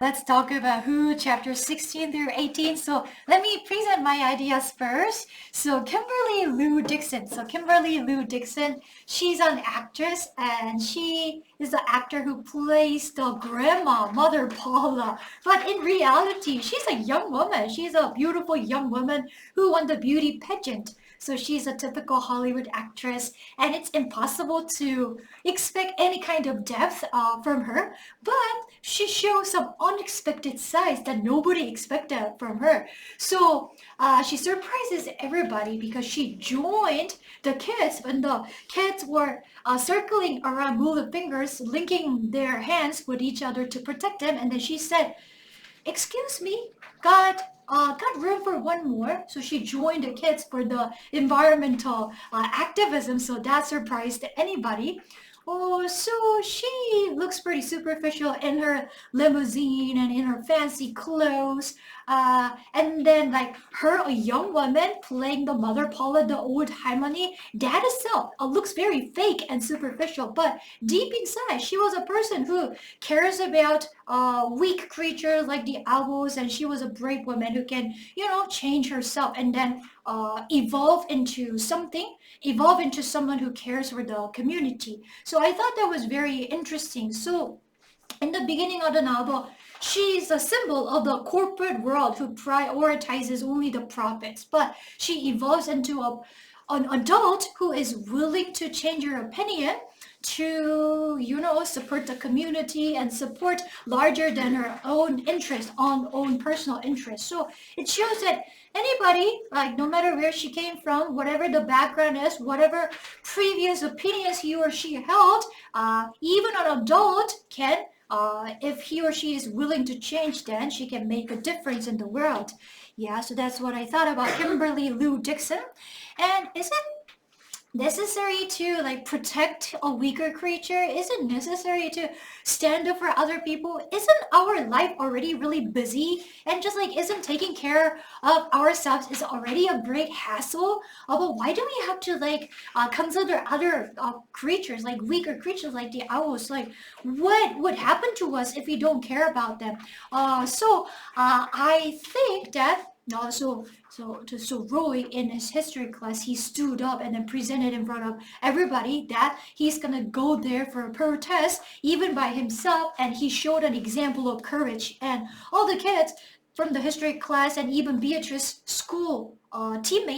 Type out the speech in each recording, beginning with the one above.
Let's talk about Hoot chapter 16 through 18. So let me present my ideas first. So Kimberly Lou Dixon. She's an actress and she is the actor who plays the grandma, Mother Paula. But in reality, she's a young woman. She's a beautiful young woman who won the beauty pageant. So she's a typical Hollywood actress, and it's impossible to expect any kind of depth from her. But she shows some unexpected sides that nobody expected from her. So she surprises everybody because she joined the kids when the kids were circling around, moving fingers, linking their hands with each other to protect them. And then she said, "Excuse me, got room for one more." So she joined the kids for the environmental activism. So that surprised anybody. Oh, so she looks pretty superficial in her limousine and in her fancy clothes. And then like her, a young woman playing the mother Paula, the old harmony, that itself looks very fake and superficial. But deep inside, she was a person who cares about weak creatures like the owls, and she was a brave woman who can, change herself and then evolve into someone who cares for the community. So I thought that was very interesting. So in the beginning of the novel, she's a symbol of the corporate world who prioritizes only the profits, but she evolves into an adult who is willing to change her opinion to, support the community and support larger than her own interest, on own personal interest. So it shows that anybody, like no matter where she came from, whatever the background is, whatever previous opinions he or she held, even an adult can, if he or she is willing to change, then she can make a difference in the world. Yeah, so that's what I thought about Kimberly Lou Dixon. And is it necessary to like protect a weaker creature? Is it necessary to stand up for other people? Isn't our life already really busy, and just like isn't taking care of ourselves is already a great hassle? But why do we have to like consider other creatures, like weaker creatures like the owls? Like what would happen to us if we don't care about them? I think that so Roy in his history class, he stood up and then presented in front of everybody that he's gonna go there for a protest even by himself, and he showed an example of courage, and all the kids from the history class and even Beatrice's school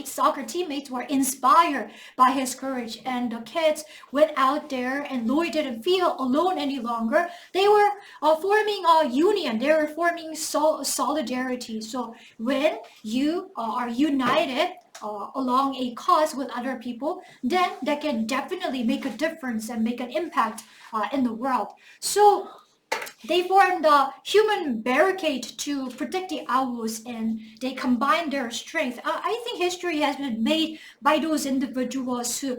soccer teammates were inspired by his courage, and the kids went out there, and Lloyd didn't feel alone any longer. They were forming a union. They were forming solidarity. So when you are united along a cause with other people, then that can definitely make a difference and make an impact in the world. So they formed a human barricade to protect the owls, and they combined their strength. I think history has been made by those individuals who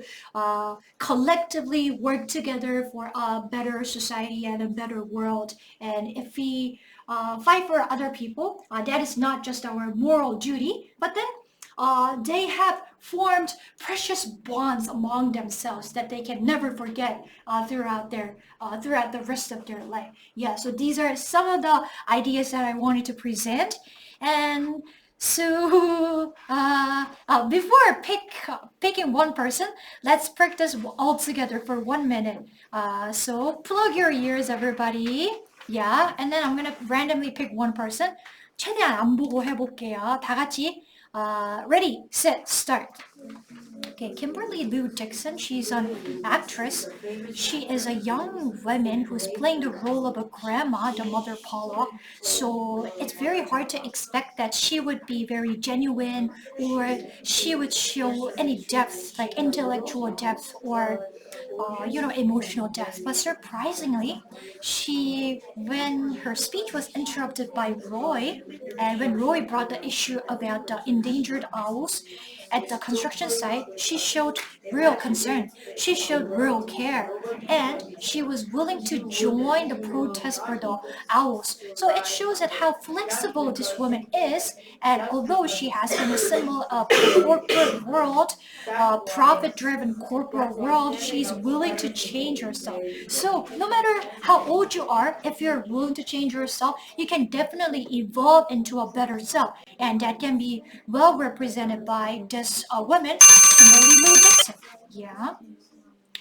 collectively work together for a better society and a better world. And if we fight for other people, that is not just our moral duty, but then they have formed precious bonds among themselves that they can never forget throughout the rest of their life. Yeah, so these are some of the ideas that I wanted to present. And so before picking one person, let's practice all together for 1 minute. So plug your ears, everybody. Yeah, and then I'm gonna randomly pick one person. 최대한 안 보고 해볼게요. 다 같이. Ready, set, start. Okay, Kimberly Lou Dixon, she's an actress. She is a young woman who's playing the role of a grandma, the mother Paula. So it's very hard to expect that she would be very genuine, or she would show any depth, like intellectual depth, or emotional depth. But surprisingly, when her speech was interrupted by Roy, and when Roy brought the issue about the endangered owls, at the construction site, she showed real concern. She showed real care. And she was willing to join the protest for the owls. So it shows that how flexible this woman is. And although she has been a symbol of the corporate world, profit-driven corporate world, she's willing to change herself. So no matter how old you are, if you're willing to change yourself, you can definitely evolve into a better self. And that can be well represented by this woman, Kimberly Lou Dixon. Yeah.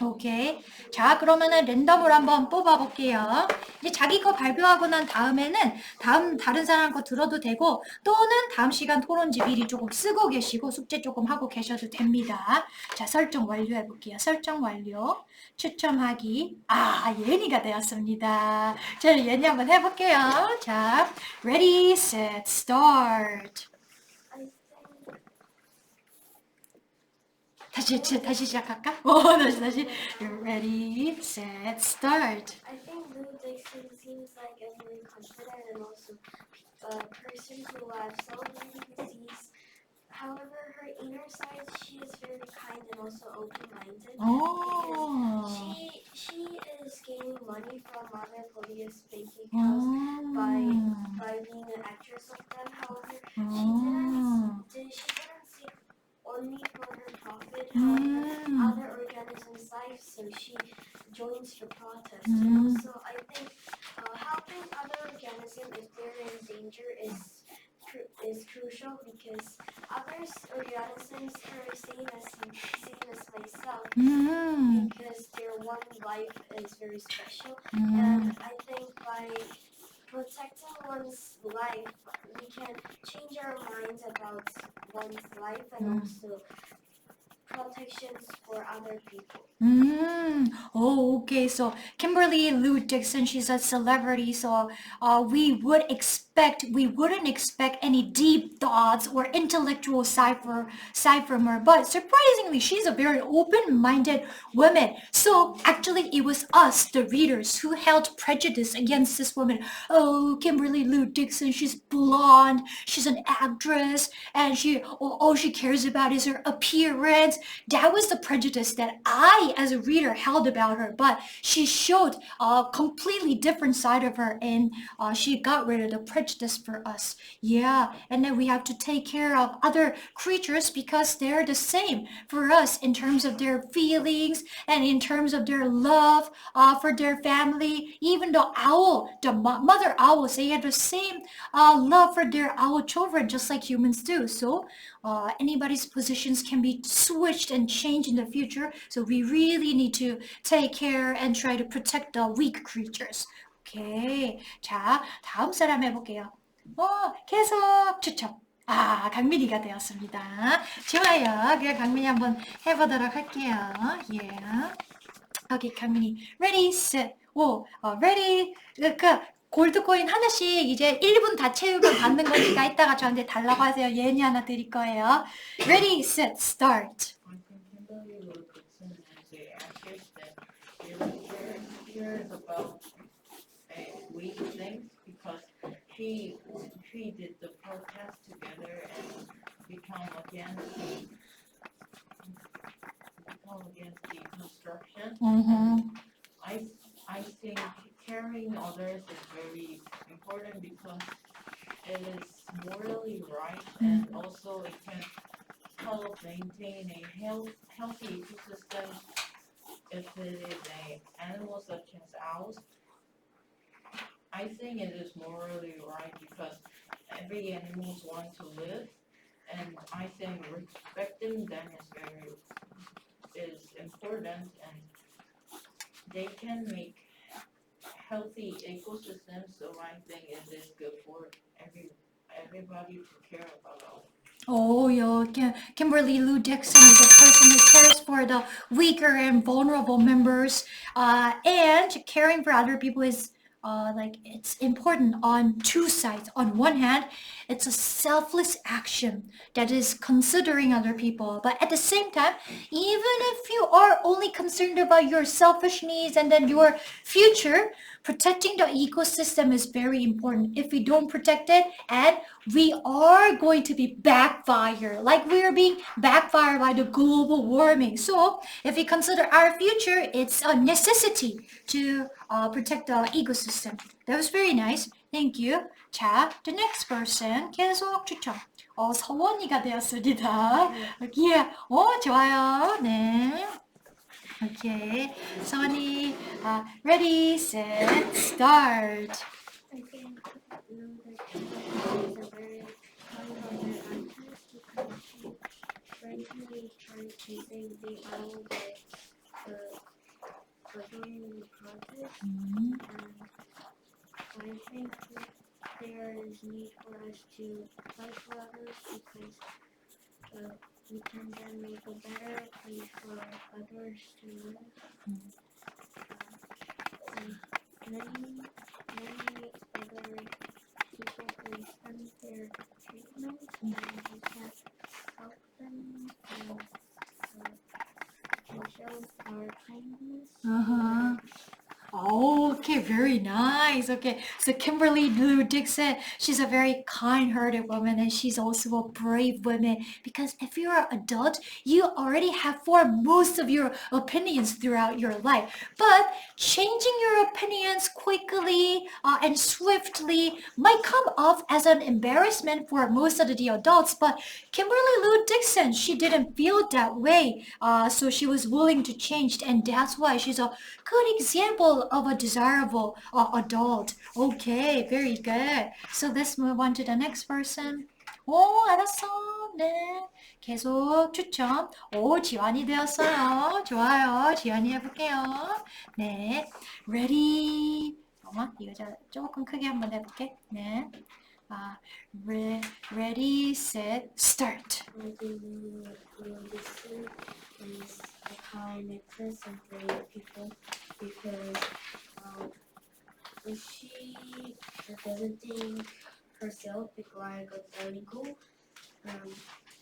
오케이. 자, 그러면은 랜덤으로 한번 뽑아볼게요. 이제 자기 거 발표하고 난 다음에는 다른 사람 거 들어도 되고 또는 다음 시간 토론지 미리 조금 쓰고 계시고 숙제 조금 하고 계셔도 됩니다. 자, 설정 완료해볼게요. 설정 완료. 추첨하기. 아, 예은이가 되었습니다. 자, 예은이 한번 해볼게요. 자, ready, set, start. 다시 시작할까? 다시. Ready, set, start. I think Lou Dixon seems like a really confident and also a person who has so many disease. However, her inner side, she is very kind and also open-minded. Oh. She is gaining money from other police bank accounts by being an actress of them. However, she didn't seek only for her profit, however, other organisms' lives, so she joins the protest. And also, I think helping other organisms if they're in danger is crucial because other organisms are same as myself because their one life is very special. And I think by protecting one's life, we can change our minds about one's life and also protections for other people. Oh, okay. So Kimberly Lou Dixon, she's a celebrity. So we wouldn't expect any deep thoughts or intellectual cipher from her. But surprisingly, she's a very open-minded woman. So actually, it was us, the readers, who held prejudice against this woman. Oh, Kimberly Lou Dixon, she's blonde, she's an actress, and all she cares about is her appearance. That was the prejudice that I, as a reader, held about her. But she showed a completely different side of her, and she got rid of the prejudice for us. Yeah, and then we have to take care of other creatures because they're the same for us in terms of their feelings and in terms of their love for their family. Even the owl, the mother owls, they have the same love for their owl children, just like humans do. So anybody's positions can be switched and changed in the future. So we really need to take care and try to protect the weak creatures. 오케이. 자, 다음 사람 해볼게요. 계속 추첨. 강민이가 되었습니다. 좋아요. 그냥 강민이 한번 해보도록 할게요. Yeah. 오케이, 강민이. Ready, set. ready. 골드코인 하나씩 이제 1분 다 채우면 받는 거니까 이따가 저한테 달라고 하세요. 예은이 하나 드릴 거예요. Ready, set, start. About weak things because she did the protest together and become against the construction. I think caring others is very important because it is morally right and also it can help maintain a healthy ecosystem. If it is an animal such as owls, I think it is morally right because every animal wants to live, and I think respecting them is important, and they can make healthy ecosystems. So I think it is good for everybody to care about all. Kimberly Lou Dixon is a person who cares for the weaker and vulnerable members, and caring for other people is it's important on two sides. On one hand, it's a selfless action that is considering other people. But at the same time, even if you are only concerned about your selfish needs and then your future, protecting the ecosystem is very important. If we don't protect it, and we are going to be backfired, like we are being backfired by the global warming. So if we consider our future, it's a necessity to protect the ecosystem. That was very nice. Thank you. 자, the next person 계속 추천. 서원이가 되었습니다. Yeah. 좋아요. 네. Okay. 서원이, ready, set, start. I think is a very kind-hearted actress because she bravely tried to save the owl the government project. And I think there is need for us to fight for others because we can then make a better place for others to live. Many other people who spend their treatment and we can help them and show our kindness. Okay, very nice. Okay, so Kimberly Lou Dixon, she's a very kind-hearted woman and she's also a brave woman because if you're an adult, you already have formed most of your opinions throughout your life. But changing your opinions quickly and swiftly might come off as an embarrassment for most of the adults. But Kimberly Lou Dixon, she didn't feel that way. So she was willing to change, and that's why she's a good example of a desirable adult. Okay, very good. So let's move on to the next person. 알았어. 네. 계속 추천. 지환이 되었어요. 좋아요. 지환이 해볼게요. 네. Ready. 이거 조금 크게 한번 해볼게. 네. Ready, set, start. This is a kind actress and brave people because she doesn't think herself like a illegal,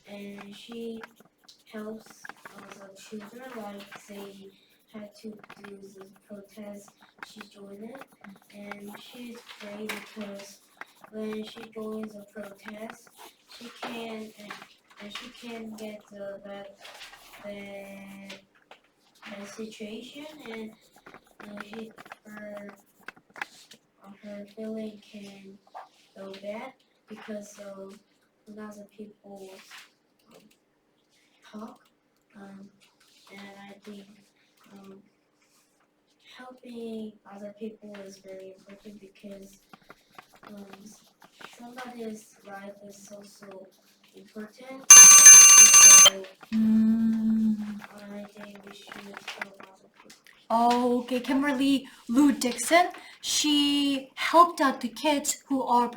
and she helps some children, like they had to do this protest, she joined it, and she's brave because when she joins a protest, she can get the bad situation, and her feeling can go bad because of lots of people talk, and I think helping other people is very important because somebody's life is also important. So I think we should help other people. Okay, Kimberly Lou Dixon, she helped out the kids who are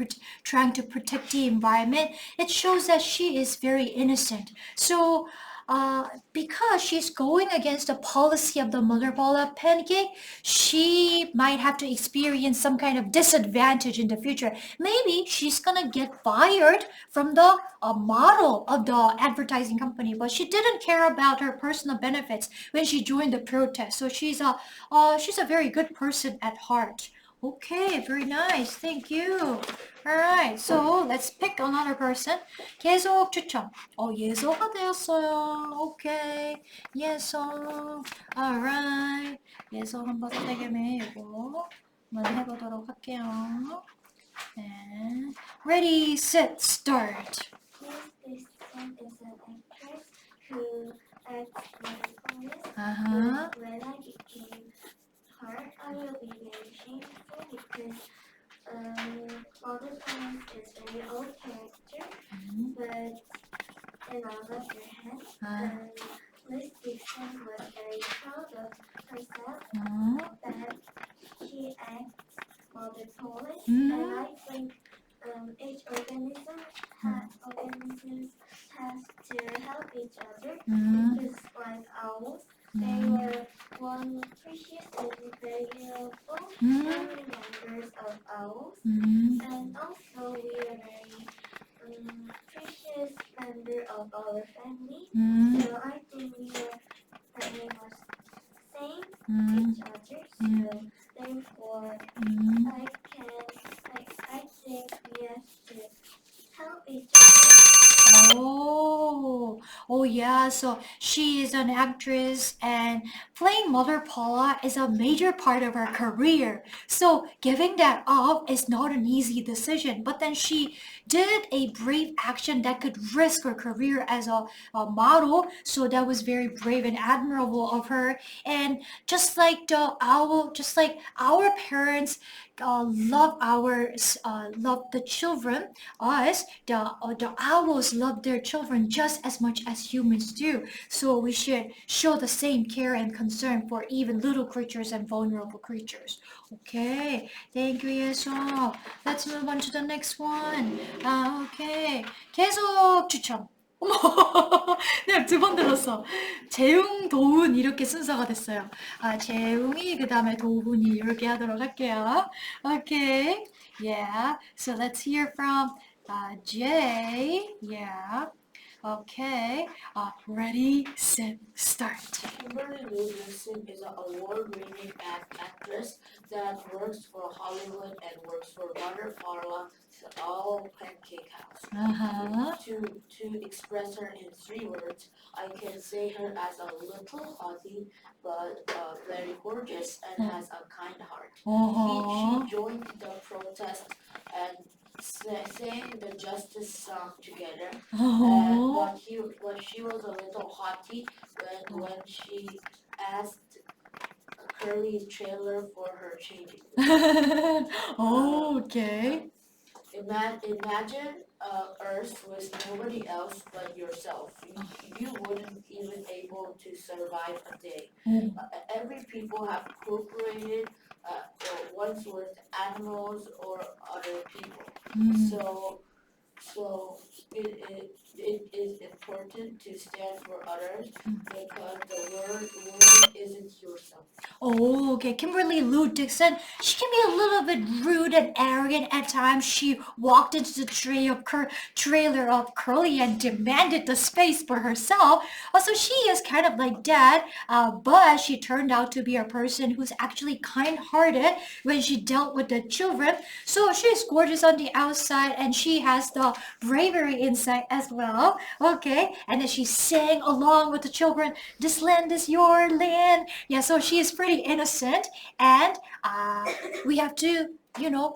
trying to protect the environment. It shows that she is very innocent. So, because she's going against the policy of the Mother Bola pancake, she might have to experience some kind of disadvantage in the future. Maybe she's gonna get fired from the model of the advertising company, but she didn't care about her personal benefits when she joined the protest. So she's a very good person at heart. Okay, very nice. Thank you. Alright, so let's pick another person. 계속 추천. 예서가 되었어요. Okay. 예서. Alright. 예서 한번 세게 이거 한번 해보도록 할게요. 네. Ready, set, start. This person is an actress who acts like a Uh-huh. When I became her, I will be very shameful because Mother Thomas is a very old character, but in on the other hand, Miss Dixon was very proud of herself that she acts Mother Polish, and I think each organisms has to help each other because like owls, they were one precious and valuable family members of owls, and also we are very think we have to help each other. Oh yeah, so she is an actress and playing Mother Paula is a major part of her career. So giving that up is not an easy decision, but then she did a brave action that could risk her career as a model. So that was very brave and admirable of her. And just like the owl, just like our parents love the children, us, the owls love their children just as much as humans do. So we should show the same care and concern for even little creatures and vulnerable creatures. Okay, thank you, 예서. Let's move on to the next one. Okay. 계속 추천. 어머, 내가 두 번 들었어. 재웅, 도훈 이렇게 순서가 됐어요. 재웅이 그 다음에 도훈이 이렇게 하도록 할게요. Okay, yeah. So let's hear from Jay. Yeah. Okay. Ready, set, start. Kimberly Lou Wilson is an award-winning actress that works for Hollywood and works for Mother Paula, the All Pancake House. Uh-huh. To express her in 3 words, I can say her as a little hottie, but very gorgeous and has a kind heart. Uh-huh. She joined the protest and sang the justice song together. Uh-huh. But she was a little haughty when she asked Curly's trailer for her changing room. Okay. Imagine Earth with nobody else but yourself. You wouldn't even able to survive a day. Every people have cooperated once with animals or other people. So it is important to stand for others because the world isn't yourself. Oh, okay. Kimberly Lou Dixon, she can be a little bit rude and arrogant at times. She walked into the trailer of Curly and demanded the space for herself. Also, she is kind of like that, but she turned out to be a person who's actually kind-hearted when she dealt with the children. So she's gorgeous on the outside and she has the bravery inside as well. Okay, and then she sang along with the children, "This land is your land." Yeah, so she is pretty innocent and we have to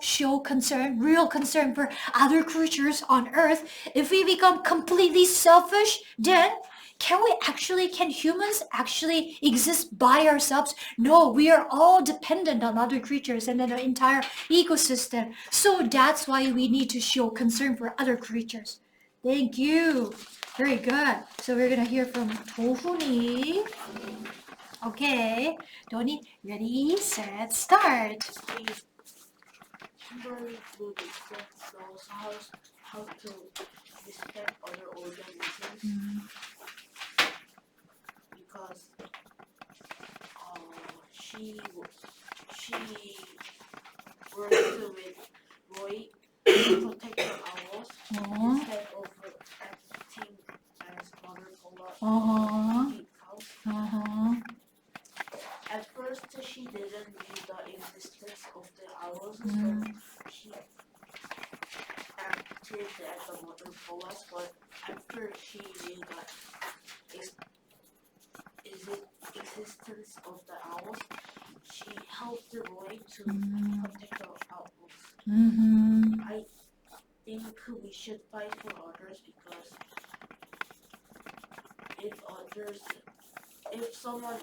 show concern, real concern for other creatures on earth. If we become completely selfish, then can humans actually exist by ourselves? No, we are all dependent on other creatures and then the entire ecosystem. So that's why we need to show concern for other creatures. Thank you. Very good. So we're gonna hear from 도훈이. Okay, Donnie, ready, set, start. Kimberly Lou Dixon knows how to respect other organisms because she worked with Roy to protect the owls instead of acting as Mother Paula in the house. At first, she didn't know the existence of the owls, so she acted as a Mother Paula, but after she knew the existence of the owls, she helped Roy to protect the owls. I think we should fight for others because if someone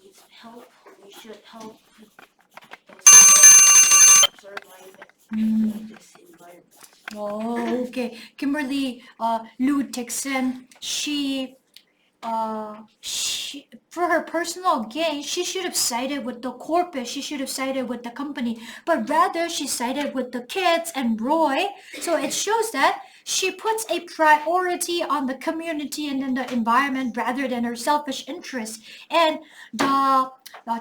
needs help, we should help survive in this environment. Oh, okay. Kimberly Lou Dixon, she for her personal gain, she should have sided with the corpus. She should have sided with the company, but rather she sided with the kids and Roy. So it shows that she puts a priority on the community and then the environment rather than her selfish interests. And the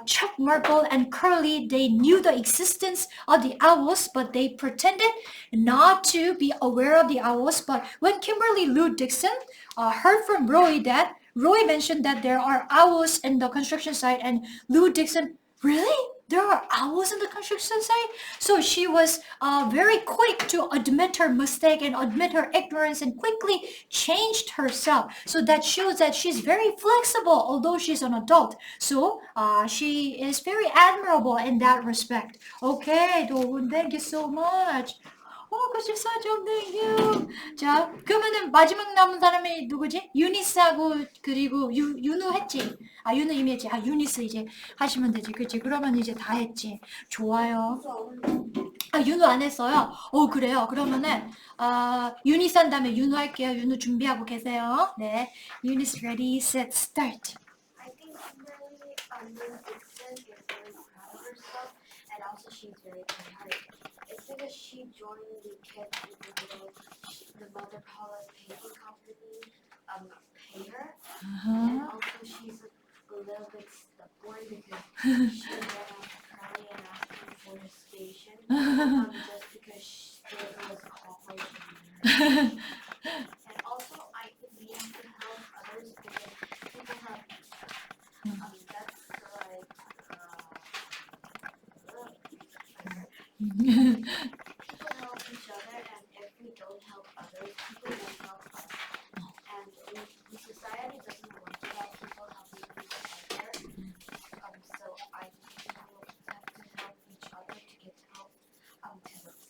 Chuck Merkle and Curly, they knew the existence of the owls, but they pretended not to be aware of the owls. But when Kimberly Lou Dixon heard from Roy that Roy mentioned that there are owls in the construction site, and Lou Dixon, really? there are owls in the construction site. So she was very quick to admit her mistake and admit her ignorance and quickly changed herself. So that shows that she's very flexible, although she's an adult. So she is very admirable in that respect. Okay, 도훈, thank you so much. 94점, thank you. 자, 그러면은 마지막 남은 사람이 누구지? 유니스하고 그리고 윤우 했지? 아, 윤우 이미 했지. 아, 유니스 이제 하시면 되지. 그치? 그러면 이제 다 했지. 좋아요. 아, 윤우 안 했어요? 그래요. 그러면은 유니스 한 다음에 윤우 할게요. 윤우 준비하고 계세요. 네. 유니스 ready, set, start. I think Kimberly Dixon is very proud of herself, and also she's very kind-hearted. It's because she joined the kids the mother Paula painting company pay her, and also she's a little bit stubborn because she got off crying and asking for a station just because there was coffee in her. And also I think we have to help others because people have that's like people help each other, and if we don't help others, people won't help us. And the society doesn't work without people helping each other. So I think people have to help each other to get help to themselves.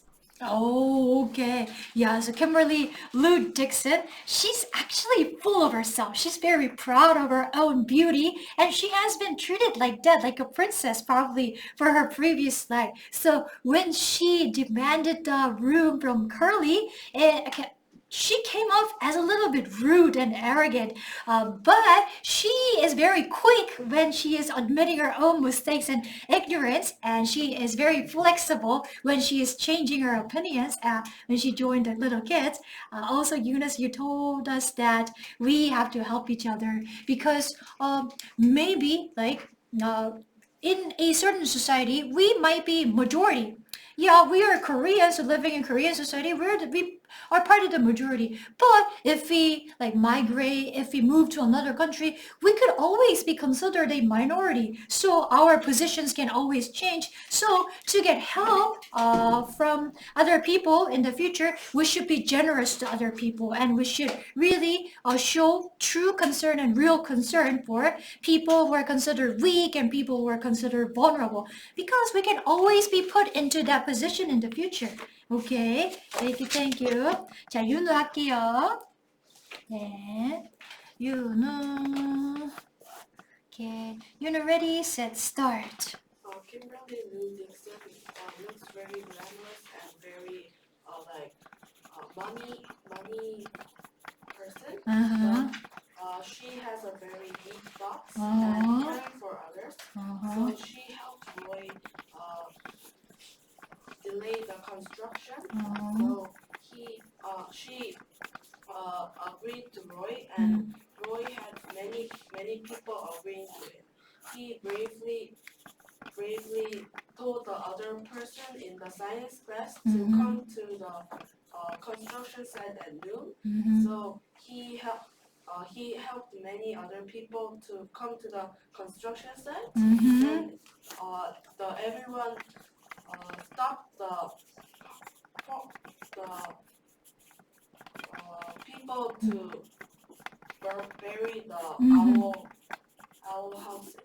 Oh, okay. Yeah, so Kimberly Lou Dixon, she's actually full of herself. She's very proud of her own beauty, and she has been treated like that, like a princess, probably for her previous life. So when she demanded the room from Curly, she came off as a little bit rude and arrogant, but she is very quick when she is admitting her own mistakes and ignorance, and she is very flexible when she is changing her opinions when she joined the little kids. Also, Eunice, you told us that we have to help each other because maybe like in a certain society, we might be majority. Yeah, we are Koreans, so living in Korean society, we are part of the majority. But if we like migrate, if we move to another country, we could always be considered a minority. So our positions can always change. So to get help from other people in the future, we should be generous to other people, and we should really show true concern and real concern for people who are considered weak and people who are considered vulnerable, because we can always be put into that position in the future. Okay, thank you, thank you. 자, 윤우 할게요. 네, 윤우. Okay, 윤우 ready, set, start. Kimberly Lou Dixon looks very glamorous and very money person. But, she has a very deep thoughts and caring for others. So she helped Roy delay the construction. So she agreed to Roy, and Roy had many people agreeing to it. He bravely told the other person in the science class to come to the construction site at noon. So he helped many other people to come to the construction site. And everyone stopped the people to bury the owl houses.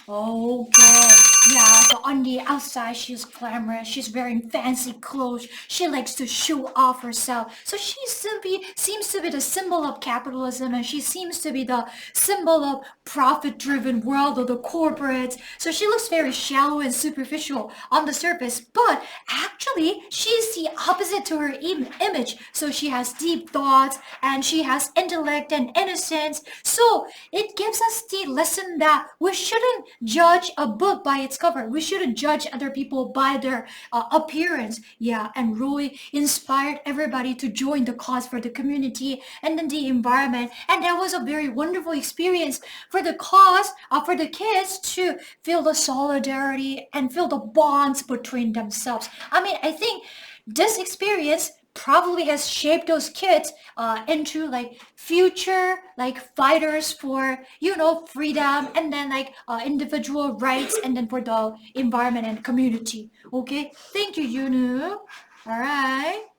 Okay. Yeah, so on the outside, she's glamorous. She's wearing fancy clothes. She likes to show off herself. So she seems to be the symbol of capitalism, and she seems to be the symbol of profit-driven world of the corporates. So she looks very shallow and superficial on the surface, but actually, she's the opposite to her image. So she has deep thoughts, and she has intellect and innocence. So it gives us the lesson that we shouldn't judge a book by its cover. We shouldn't judge other people by their appearance. Yeah, and Roy inspired everybody to join the cause for the community and then the environment. And that was a very wonderful experience for the cause, for the kids to feel the solidarity and feel the bonds between themselves. I mean, I think this experience probably has shaped those kids into like future like fighters for, you know, freedom, and then like individual rights, and then for the environment and community. Okay, thank you, Yunu. All right.